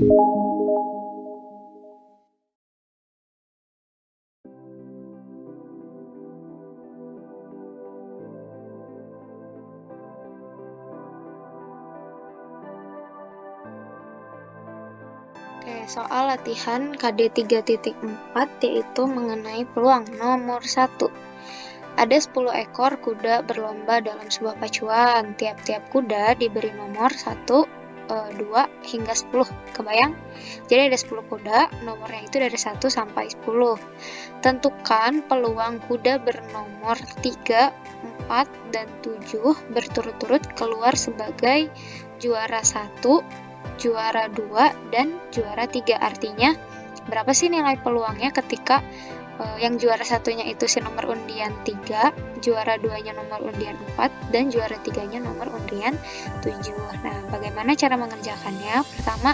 Oke, soal latihan KD 3.4 yaitu mengenai peluang nomor 1. Ada 10 ekor kuda berlomba dalam sebuah pacuan. Tiap-tiap kuda diberi nomor 1, 2, hingga 10. Kebayang? Jadi ada 10 kuda, nomornya itu dari 1 sampai 10. Tentukan peluang kuda bernomor 3, 4, dan 7 berturut-turut keluar sebagai juara 1, juara 2, dan juara 3. Artinya, berapa sih nilai peluangnya ketika yang juara satunya itu si nomor undian 3, juara 2-nya nomor undian 4, dan juara 3-nya nomor undian 7. Nah, bagaimana cara mengerjakannya? Pertama,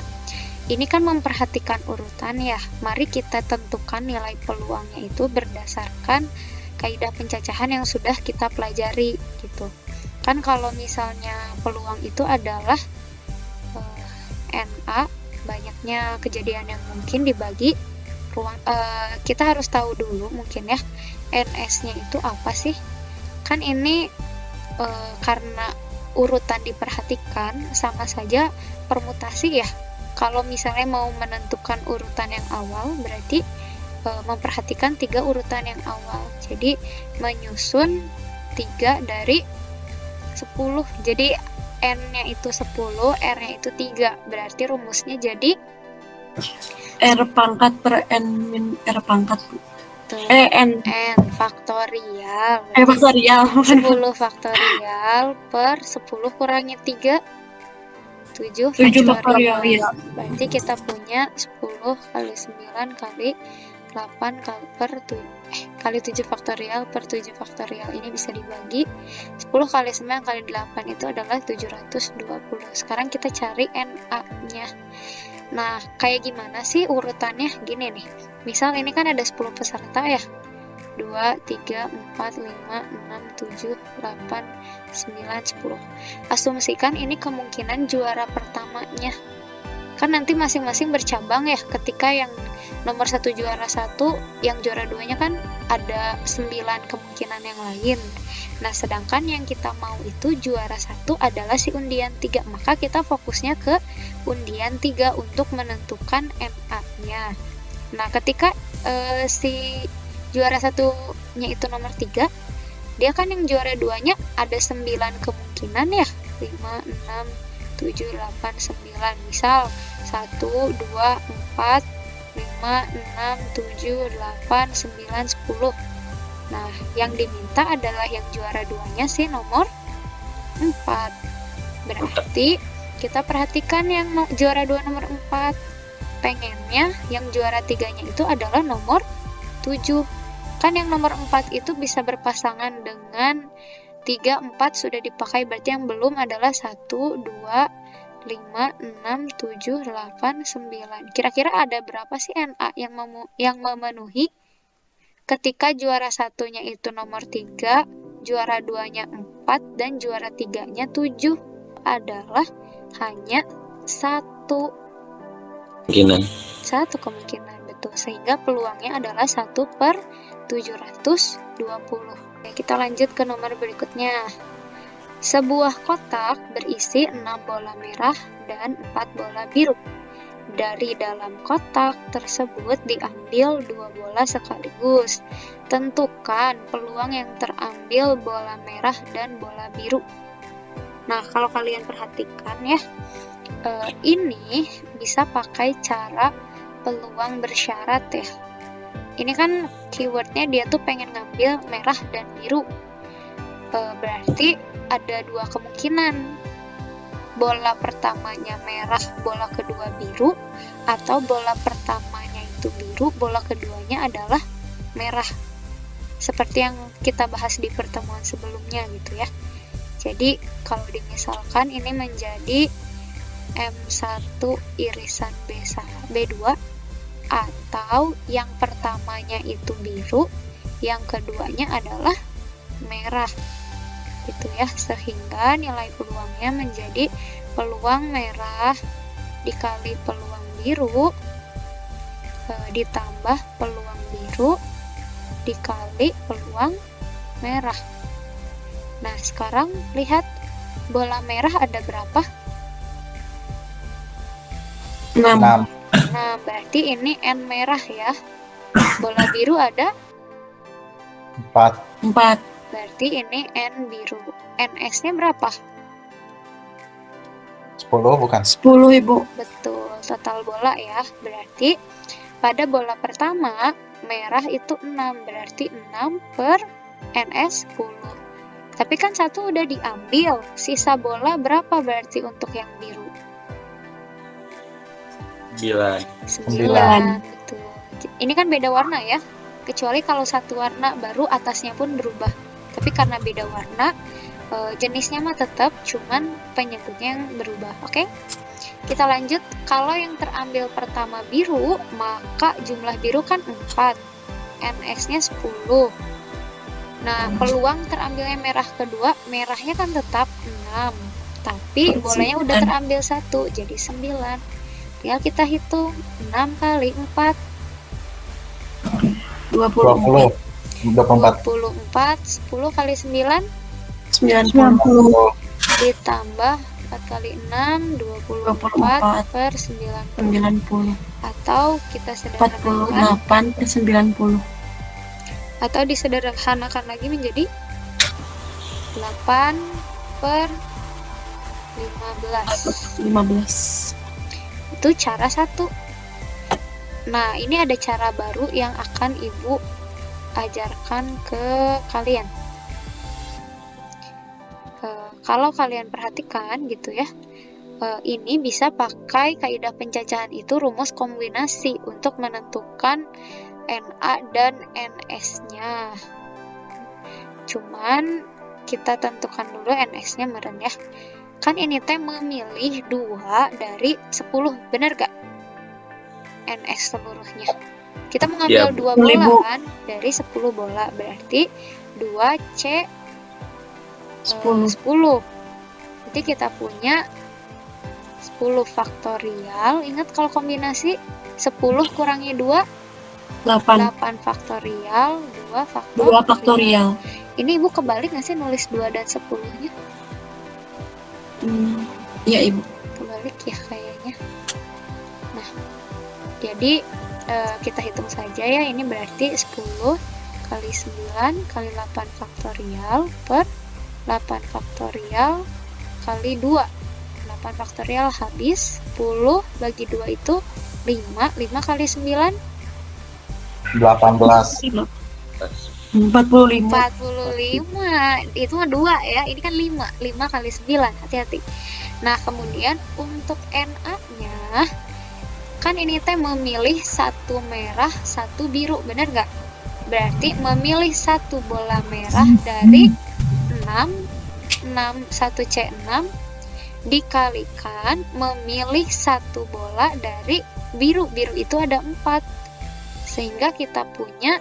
ini kan memperhatikan urutan ya. Mari kita tentukan nilai peluangnya itu berdasarkan kaidah pencacahan yang sudah kita pelajari gitu. Kan kalau misalnya peluang itu adalah NA, banyaknya kejadian yang mungkin dibagi ruang, kita harus tahu dulu mungkin ya NS-nya itu apa sih. Kan ini karena urutan diperhatikan sama saja permutasi ya. Kalau misalnya mau menentukan urutan yang awal, berarti memperhatikan 3 urutan yang awal. Jadi menyusun 3 dari 10. Jadi N-nya itu 10, R-nya itu 3. Berarti rumusnya jadi R pangkat per N min R pangkat. N faktorial. Faktorial. 10 faktorial per 10 kurangi 3. 7 faktorial. Iya. Berarti kita punya 10 kali 9 kali 8 kali 7 faktorial per 7 faktorial. Ini bisa dibagi 10 kali 9 kali 8 itu adalah 720. Sekarang kita cari NA-nya. Nah, kayak gimana sih urutannya? Gini nih. Misal ini kan ada 10 peserta ya. 2, 3, 4, 5, 6, 7, 8, 9, 10. Asumsikan ini kemungkinan juara pertamanya. Kan nanti masing-masing bercabang ya, ketika yang nomor 1 juara 1, yang juara 2-nya kan ada 9 kemungkinan yang lain. Nah, sedangkan yang kita mau itu juara 1 adalah si undian 3, maka kita fokusnya ke undian 3 untuk menentukan NA-nya. Nah, ketika si juara 1-nya itu nomor 3, dia kan yang juara 2-nya ada 9 kemungkinan ya, 5, 6, 7, 8, 9. Misal 1, 2, 4, 5, 6, 7, 8, 9, 10. Nah, yang diminta adalah yang juara 2-nya sih nomor 4. Berarti kita perhatikan yang juara 2 nomor 4. Pengennya yang juara 3-nya itu adalah nomor 7. Kan yang nomor 4 itu bisa berpasangan dengan 3, 4 sudah dipakai, berarti yang belum adalah 1, 2, 5, 6, 7, 8, 9. Kira-kira ada berapa sih NA yang memenuhi ketika juara 1-nya itu nomor 3, juara 2-nya 4, dan juara 3-nya 7? Adalah hanya 1 kemungkinan, betul. Sehingga peluangnya adalah 1/720. Oke, kita lanjut ke nomor berikutnya. Sebuah kotak berisi 6 bola merah dan 4 bola biru. Dari dalam kotak tersebut diambil 2 bola sekaligus. Tentukan peluang yang terambil bola merah dan bola biru. Nah, kalau kalian perhatikan ya, ini bisa pakai cara peluang bersyarat ya. Ini kan keywordnya dia tuh pengen ngambil merah dan biru. Berarti ada 2 kemungkinan. Bola pertamanya merah, bola kedua biru, atau bola pertamanya itu biru, bola keduanya adalah merah. Seperti yang kita bahas di pertemuan sebelumnya gitu ya. Jadi kalau dimisalkan ini menjadi M1 irisan B2, atau yang pertamanya itu biru, yang keduanya adalah merah gitu ya, sehingga nilai peluangnya menjadi peluang merah dikali peluang biru ditambah peluang biru dikali peluang merah. Nah, sekarang lihat bola merah ada berapa? 6. 6. Nah, berarti ini N merah ya. Bola biru ada 4. 4. berarti ini N biru. NS-nya berapa? 10 bukan? 10, Ibu. Betul, total bola ya. Berarti pada bola pertama merah itu 6, berarti 6 per NS 10. Tapi kan satu udah diambil, sisa bola berapa berarti untuk yang biru? 9. 9, betul. Ini kan beda warna ya, kecuali kalau satu warna baru atasnya pun berubah. Tapi karena beda warna, jenisnya mah tetap, cuman penyebutnya yang berubah. Oke? Kita lanjut. Kalau yang terambil pertama biru, maka jumlah biru kan 4. NS-nya 10. Nah, peluang terambilnya merah kedua, merahnya kan tetap 6. Tapi bolanya udah terambil 1, jadi 9. Tinggal kita hitung 6 kali 4. 20. 24. 24. 10 kali 9 90. ditambah 4 kali 6 24 per 90. 90. Atau kita sederhanakan 48 per 90. atau disederhanakan lagi menjadi 8 per 15. 15. Itu cara satu. Nah, ini ada cara baru yang akan Ibu ajarkan ke kalian. Kalau kalian perhatikan gitu ya, ini bisa pakai kaidah pencacahan itu rumus kombinasi untuk menentukan NA dan NS-nya. Cuman kita tentukan dulu NS-nya meren ya. Kan ini teh memilih 2 dari 10, bener gak? NS seluruhnya. Kita mengambil 2 bola kan dari 10 bola, berarti 2C 10. Jadi kita punya 10 faktorial. Ingat kalau kombinasi 10 kurangi 2 8. 8 faktorial 2 2 faktorial. Ini Ibu kebalik nggak sih nulis 2 dan 10-nya? Iya, Ibu. Kebalik ya kayaknya. Nah, jadi kita hitung saja ya. Ini berarti 10 kali 9 kali 8 faktorial per 8 faktorial kali 2. 8 faktorial habis. 10 bagi 2 itu 5. 5 kali 9 18. 45. 45. Itu mah 2 ya. Ini kan 5. 5 kali 9. Hati-hati. Nah, kemudian untuk NA-nya kan ini teh memilih 1 merah, 1 biru, bener gak? Berarti memilih 1 bola merah dari 1C6 dikalikan memilih 1 bola dari biru. Biru itu ada 4. Sehingga kita punya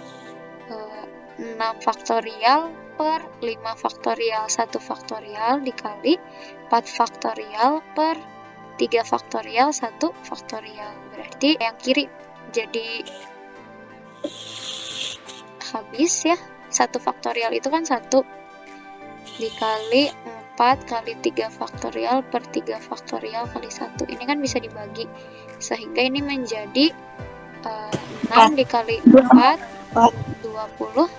6 faktorial per 5 faktorial 1 faktorial dikali 4 faktorial per 3 faktorial 1 faktorial. Berarti yang kiri jadi habis ya. 1 faktorial itu kan 1 dikali 4 kali 3 faktorial per 3 faktorial kali 1. Ini kan bisa dibagi. Sehingga ini menjadi 6 dikali 4 24.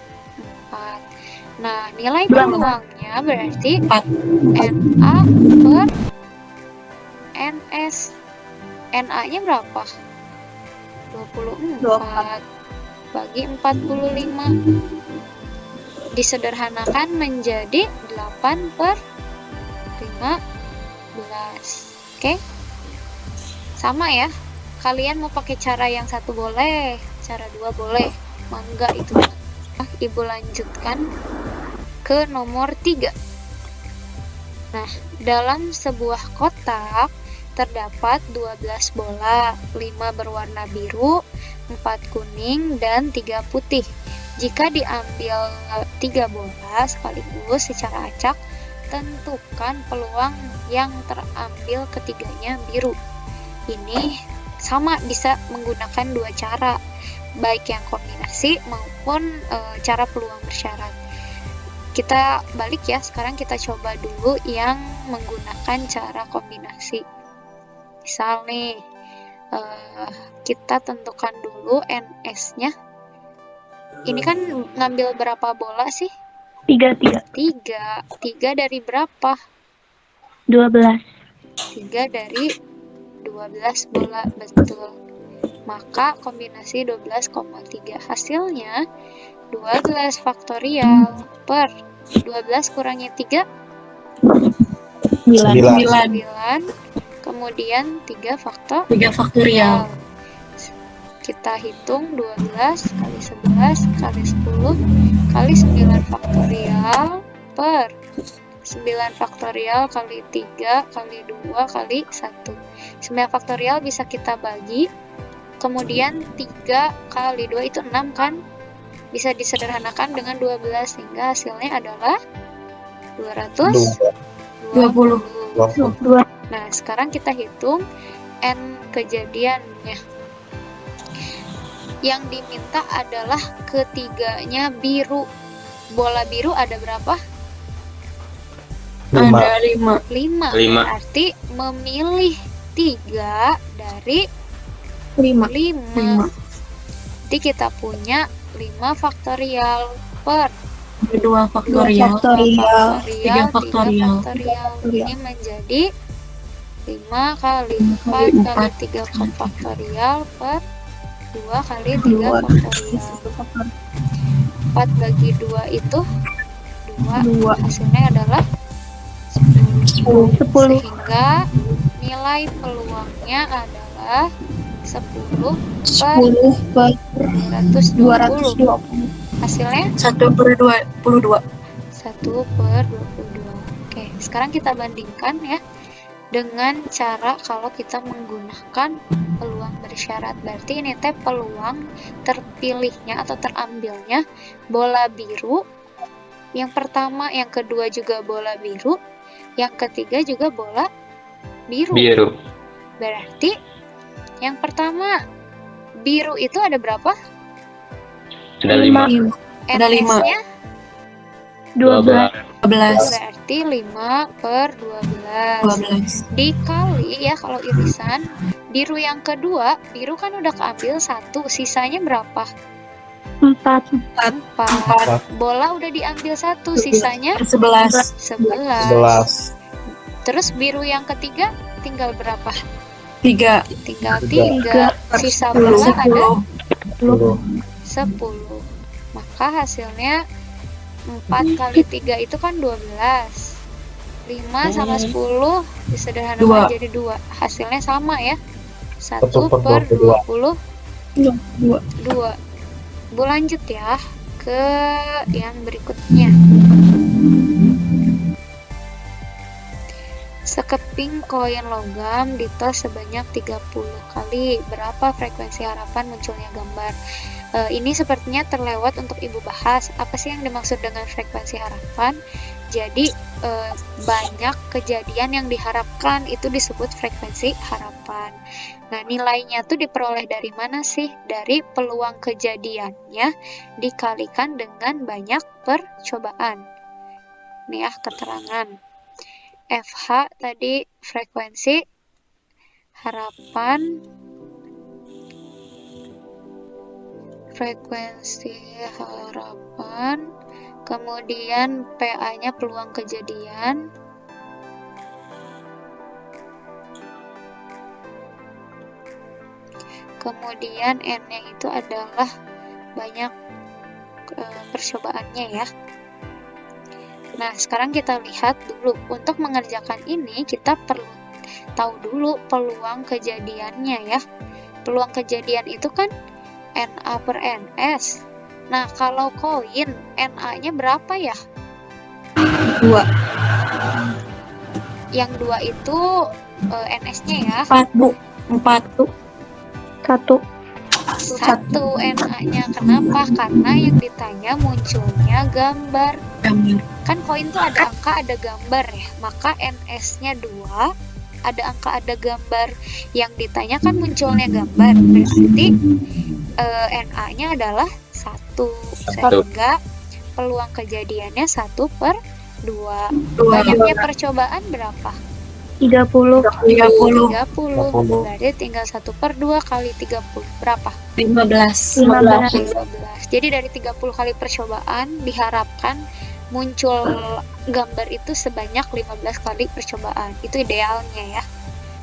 Nah, nilai peluangnya berarti NA per NS. NA-nya berapa? 24 bagi 45. Disederhanakan menjadi 8 per 15. Oke? Sama ya. Kalian mau pakai cara yang satu boleh, cara 2 boleh. Mangga itu. Ibu lanjutkan ke nomor 3. Nah, dalam sebuah kotak terdapat 12 bola, 5 berwarna biru, 4 kuning, dan 3 putih. Jika diambil 3 bola sekaligus secara acak, tentukan peluang yang terambil ketiganya biru. ini sama bisa menggunakan dua cara, baik yang kombinasi maupun cara peluang bersyarat. Kita balik ya, sekarang kita coba dulu yang menggunakan cara kombinasi. Misal nih, kita tentukan dulu NS-nya. Ini kan ngambil berapa bola sih? 3 3 dari berapa? 12. 3 dari 12 bola, betul. Maka kombinasi 12,3. Hasilnya 12 faktorial per 12 kurangi 3, 9. Kemudian 3 faktorial. Kita hitung 12 kali 11 kali 10 kali 9 faktorial per 9 faktorial kali 3 kali 2 kali 1. 9 faktorial bisa kita bagi, kemudian 3 kali 2 itu 6 kan? Bisa disederhanakan dengan 12 sehingga hasilnya adalah 220. Nah, sekarang kita hitung N kejadiannya. Yang diminta adalah ketiganya biru. Bola biru ada berapa? 5. Ada 5. Berarti memilih 3 dari 5. 5. Jadi kita punya 5 faktorial per 2 faktorial. 3 3 faktorial. Ini menjadi 5 kali 4 kali 3 faktorial per 2 kali 3 faktorial. 4 bagi 2 itu 2. Hasilnya adalah 10. Sehingga nilai peluangnya adalah 10 per 220. Hasilnya 1/22. 1/22. Oke, sekarang kita bandingkan ya dengan cara kalau kita menggunakan peluang bersyarat. Berarti ini teh peluang terpilihnya atau terambilnya bola biru. Yang pertama, yang kedua juga bola biru, yang ketiga juga bola biru. Berarti yang pertama biru itu ada berapa? Ada 5. Ada 5. NS-nya 12. berarti 5 per 12 dikali ya, kalau irisan biru yang kedua, biru kan udah keambil 1, sisanya berapa? 4. 4. Bola udah diambil 1, sisanya 11. 11. Terus biru yang ketiga tinggal berapa? 3. Tinggal 3. Sisa bola ada 10. Maka hasilnya 4 kali 3 itu kan 12. 5 sama 10 disederhanakan jadi 2. Hasilnya sama ya. 1 per 22. Bu lanjut ya ke yang berikutnya. Sekeping koin logam ditos sebanyak 30 kali. Berapa frekuensi harapan munculnya gambar? Ini sepertinya terlewat untuk Ibu bahas. Apa sih yang dimaksud dengan frekuensi harapan? Jadi banyak kejadian yang diharapkan itu disebut frekuensi harapan. Nah, nilainya tuh diperoleh dari mana sih? Dari peluang kejadiannya dikalikan dengan banyak percobaan. Nih ya keterangan. FH tadi frekuensi harapan, kemudian PA-nya peluang kejadian, kemudian N-nya itu adalah banyak percobaannya ya. Nah, sekarang kita lihat dulu. Untuk mengerjakan ini, kita perlu tahu dulu peluang kejadiannya ya. Peluang kejadian itu kan NA per NS. Nah, kalau koin, NA-nya berapa ya? 2. Yang 2 itu NS-nya ya? 4, Bu. 4. 1 NA-nya. Kenapa? Karena yang ditanya munculnya gambar. Kan koin tuh ada angka, ada gambar ya. Maka NS-nya 2, ada angka, ada gambar yang ditanyakan munculnya gambar, berarti NA-nya adalah 1, sehingga peluang kejadiannya 1/2. Banyaknya percobaan berapa? 30. 30. 30. Berarti tinggal 1/2 kali 30 berapa? 15. 15. Jadi dari 30 kali percobaan diharapkan muncul gambar itu sebanyak 15 kali percobaan. Itu idealnya ya.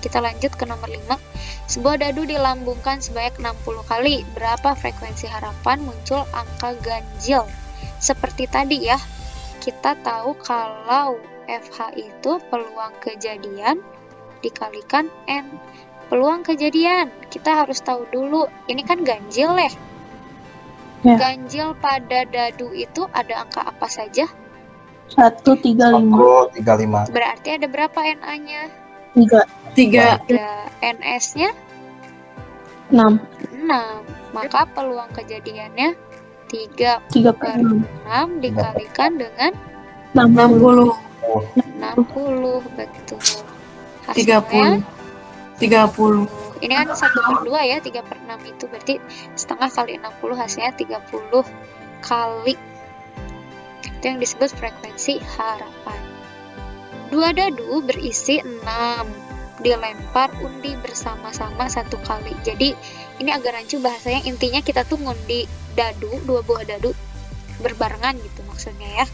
Kita lanjut ke nomor 5. Sebuah dadu dilambungkan sebanyak 60 kali. Berapa frekuensi harapan muncul angka ganjil? Seperti tadi ya, kita tahu kalau FH itu peluang kejadian dikalikan N. Peluang kejadian, kita harus tahu dulu, ini kan ganjil ya. Ganjil pada dadu itu ada angka apa saja? 135. 135. Berarti ada berapa NA-nya? 3. 3. NS-nya 6. 6. Maka peluang kejadiannya 3/6 dikalikan dengan 60. 60. Betul. Hasilnya 30. ini kan 1/2 ya, 3/6 itu berarti setengah kali 60, hasilnya 30 kali. Itu yang disebut frekuensi harapan. Dua dadu berisi 6 dilempar undi bersama-sama 1 kali. Jadi ini agak rancu bahasanya, intinya kita tuh ngundi dadu, 2 buah dadu berbarengan gitu maksudnya ya.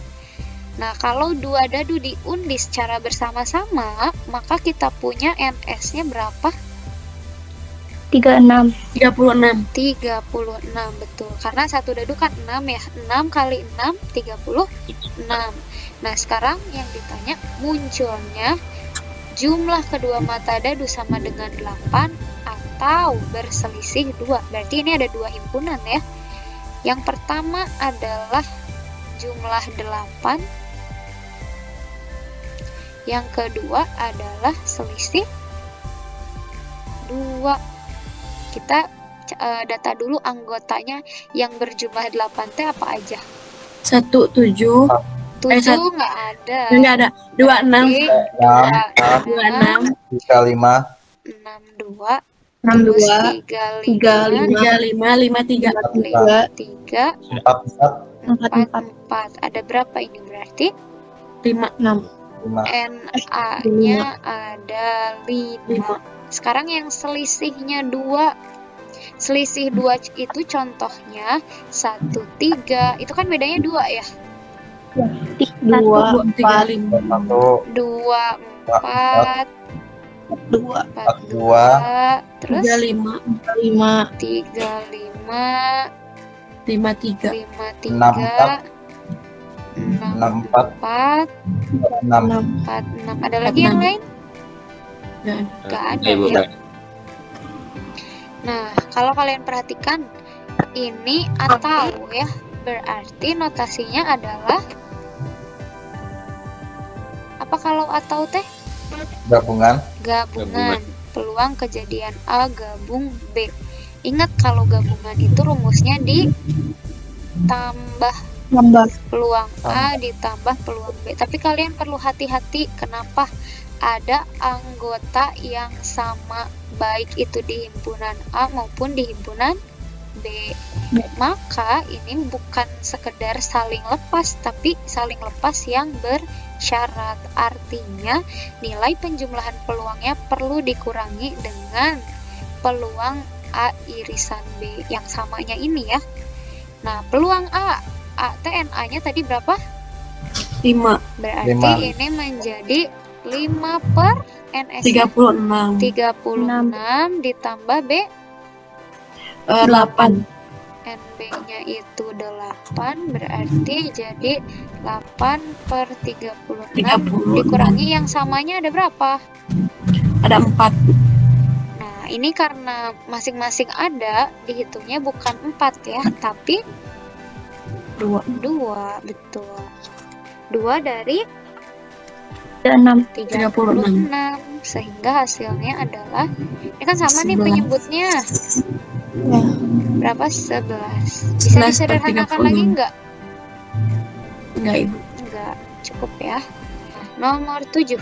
Nah, kalau 2 dadu diundi secara bersama-sama, maka kita punya NS-nya berapa? 36. 36. 36, betul. Karena satu dadu kan 6 ya. 6 kali 6, 36. Nah, sekarang yang ditanya munculnya jumlah kedua mata dadu sama dengan 8 atau berselisih 2. Berarti ini ada 2 himpunan ya. Yang pertama adalah jumlah 8. Yang kedua adalah selisih 2. Kita data dulu anggotanya yang berjumlah 8 teh apa aja? 1, 7. 7 nggak ada. Enggak ada. 26. 26, 35. 62, 62. 35, 35, 53. 53, 44. 44. Ada berapa ini berarti? 5. 5. NA-nya ada 5. Sekarang yang selisihnya 2. Selisih 2 itu contohnya 1, 3. Itu kan bedanya 2 ya? 2, 3, 5. 1. 2, 4, 2. 42, terus 35. 35, 53. 53, 64, 6. 46. Ada lagi yang lain? Nggak ada Ibu, ya. Nah, kalau kalian perhatikan ini atau ya, berarti notasinya adalah apa kalau atau teh? Gabungan. Gabungan. Peluang kejadian A gabung B. Ingat kalau gabungan itu rumusnya ditambah peluang A ditambah peluang B. Tapi kalian perlu hati-hati, kenapa? Ada anggota yang sama, baik itu di himpunan A maupun di himpunan B. Maka ini bukan sekedar saling lepas, tapi saling lepas yang bersyarat. Artinya nilai penjumlahan peluangnya perlu dikurangi dengan peluang A irisan B yang samanya ini ya. Nah, peluang A TNA-nya tadi berapa? 5. Berarti 5. ini menjadi 5 per NS 36. 36 ditambah B 8. NB-nya itu 8, berarti jadi 8 per 36 dikurangi yang samanya ada berapa? Ada 4. Nah, ini karena masing-masing ada, dihitungnya bukan 4 ya, tapi 2. 2, betul. 2 dari 36. 36, sehingga hasilnya adalah, ini kan sama nih 11. penyebutnya. Berapa? 11. Bisa 11 per disederhanakan 36. lagi enggak? Enggak, Ibu. Enggak, cukup ya. Nomor 7.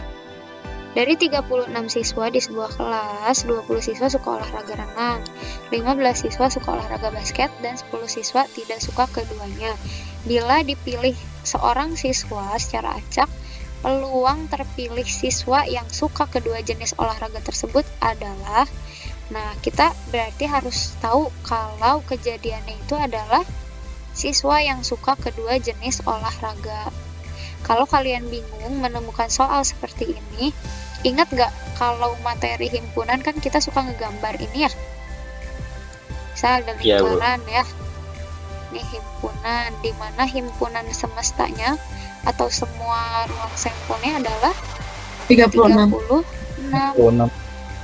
Dari 36 siswa di sebuah kelas, 20 siswa suka olahraga renang, 15 siswa suka olahraga basket, dan 10 siswa tidak suka keduanya. Bila dipilih seorang siswa secara acak, peluang terpilih siswa yang suka kedua jenis olahraga tersebut adalah, nah kita berarti harus tahu kalau kejadiannya itu adalah siswa yang suka kedua jenis olahraga. Kalau kalian bingung menemukan soal seperti ini, ingat gak kalau materi himpunan kan kita suka ngegambar ini ya? Misal ada Iya, Bu. lingkaran ya. Ini himpunan, di mana himpunan semestanya atau semua ruang sampelnya adalah 36. 36. 26.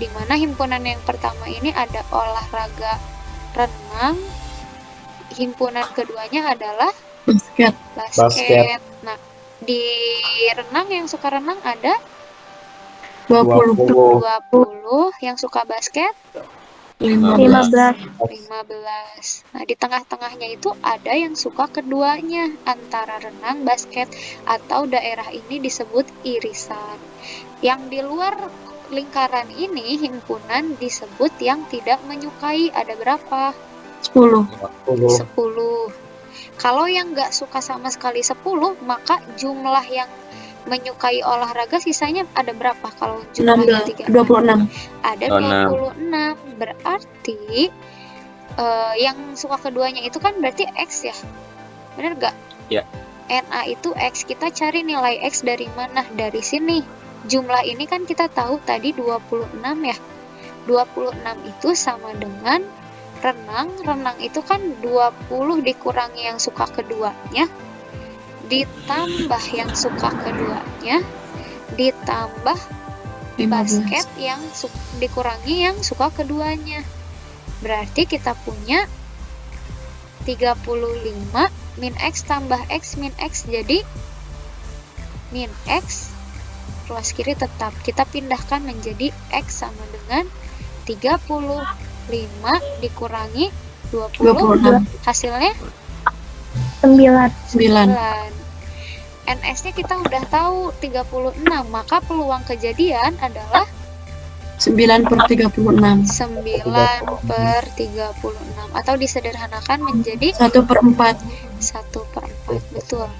Di mana himpunan yang pertama ini ada olahraga renang, himpunan keduanya adalah Basket. basket. Nah, di renang yang suka renang ada 20. 20, yang suka basket 15. 15. Nah, di tengah-tengahnya itu ada yang suka keduanya antara renang, basket, atau daerah ini disebut irisan. Yang di luar lingkaran ini, himpunan disebut yang tidak menyukai. Ada berapa? 10. 10. Kalau yang nggak suka sama sekali 10, maka jumlah yang menyukai olahraga sisanya ada berapa? Kalau jumlahnya 16. 26. ada 26. Berarti yang suka keduanya itu kan berarti X ya? Bener nggak? Ya. NA itu X. Kita cari nilai X dari mana? Dari sini. Jumlah ini kan kita tahu tadi 26 ya. 26 itu sama dengan renang. Renang itu kan 20 dikurangi yang suka keduanya, ditambah yang suka keduanya, ditambah 15. basket yang dikurangi yang suka keduanya. Berarti kita punya 35 min X tambah X min X, jadi min X ruas kiri tetap. Kita pindahkan menjadi X sama dengan 35 dikurangi 20. Hasilnya 9. 9. NS-nya kita udah tahu 36, maka peluang kejadian adalah 9/36. 9/36, atau disederhanakan menjadi 1/4. 1/4. Betul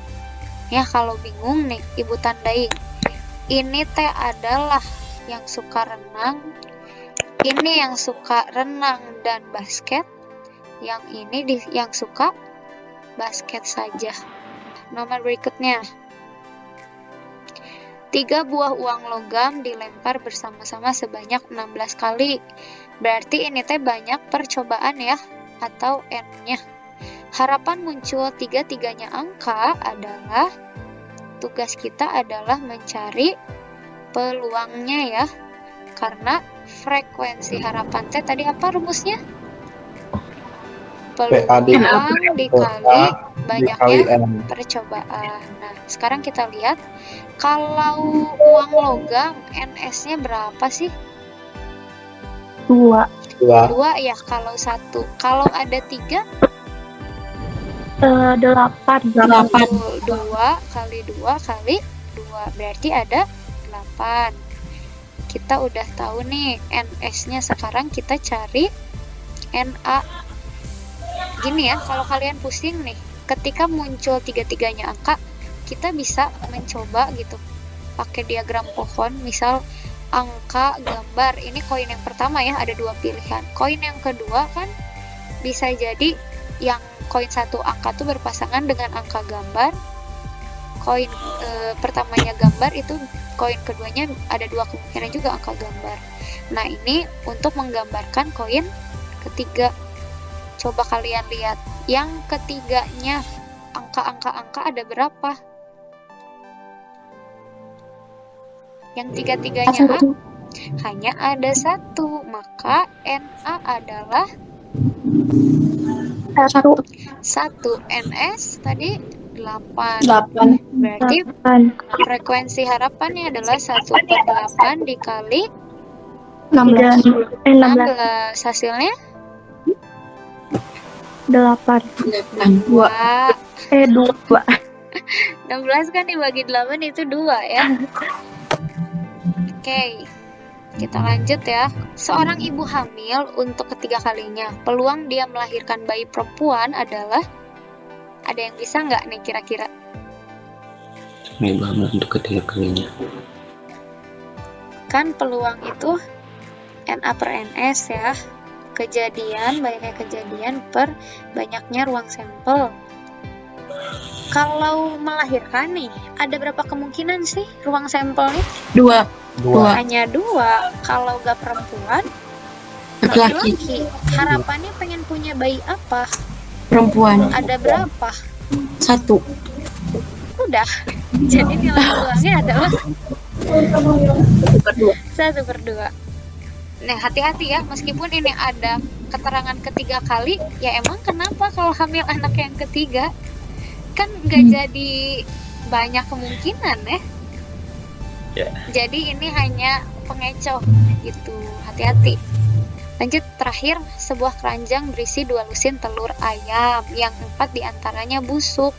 ya. Kalau bingung nih, ibu tandain. Ini teh adalah yang suka renang, ini yang suka renang dan basket, yang ini yang suka basket saja. Nomor berikutnya, 3 buah uang logam dilempar bersama-sama sebanyak 16 kali. Berarti ini teh banyak percobaan ya, atau N-nya. Harapan muncul 3-3-nya angka adalah, tugas kita adalah mencari peluangnya ya. Karena frekuensi harapan teh tadi apa rumusnya? Peluang dikali banyaknya percobaan. Nah, sekarang kita lihat kalau uang logam NS-nya berapa sih? 2. 2 ya kalau 1. Kalau ada 3? 8. 8. 2 kali 2 kali 2. Berarti ada 8. Kita udah tahu nih NS-nya. Sekarang kita cari NA. Gini ya, kalau kalian pusing nih, ketika muncul 3-3-nya angka, kita bisa mencoba gitu pakai diagram pohon. Misal angka gambar, ini koin yang pertama ya, ada 2 pilihan. Koin yang kedua kan bisa jadi yang koin 1 angka tuh berpasangan dengan angka gambar. Koin pertamanya gambar, itu koin keduanya ada 2 kemungkinan juga angka gambar. Nah, ini untuk menggambarkan koin ketiga. Coba kalian lihat yang ketiganya, angka-angka ada berapa? Yang tiga-tiganya hanya ada 1, maka NA adalah 1. NS tadi 8. 8. Berarti frekuensi harapannya adalah 1/8 dikali 16. 16. Hasilnya 8. 2. 2. 16 kan dibagi 8 itu 2 ya. Oke, kita lanjut ya. Seorang ibu hamil untuk ketiga kalinya, peluang dia melahirkan bayi perempuan adalah, ada yang bisa nggak nih kira-kira? Ibu hamil untuk ketiga kalinya. Kan peluang itu NA per NS ya. Kejadian, banyaknya kejadian per banyaknya ruang sampel. Kalau melahirkan nih, ada berapa kemungkinan sih ruang sampelnya? 2. Dua. Hanya 2. Kalau gak perempuan, Laki-laki. laki-laki. Harapannya pengen punya bayi apa? Perempuan. Ada berapa? 1. Udah. Jadi nilai peluangnya adalah 1/2. Nah, hati-hati ya, meskipun ini ada keterangan ketiga kali, ya emang kenapa kalau hamil anak yang ketiga? Kan nggak jadi banyak kemungkinan ya. Ya. Jadi ini hanya pengecoh gitu, hati-hati. Lanjut, terakhir, sebuah keranjang berisi 2 lusin telur ayam, yang 4 diantaranya busuk.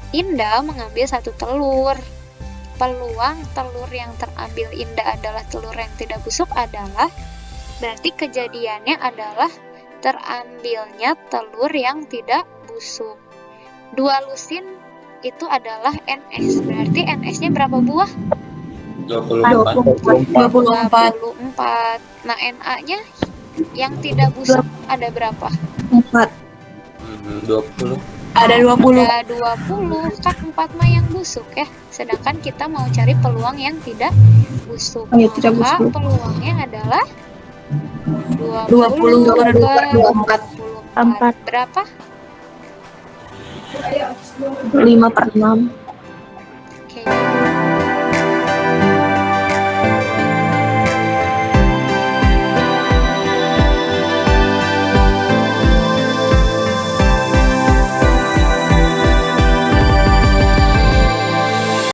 Indah mengambil 1 telur. Peluang telur yang terambil Indah adalah telur yang tidak busuk adalah, berarti kejadiannya adalah terambilnya telur yang tidak busuk. 2 lusin itu adalah NS, berarti NS-nya berapa buah? 24. 24. Nah, NA-nya yang tidak busuk ada berapa? 4. 20. Ada 20. Ada 20, kan 4 mah yang busuk ya. Sedangkan kita mau cari peluang yang tidak busuk. Oh, ya, tidak Maka busuk. peluangnya adalah 20 per 24. 24. Berapa? 5/6. Oke.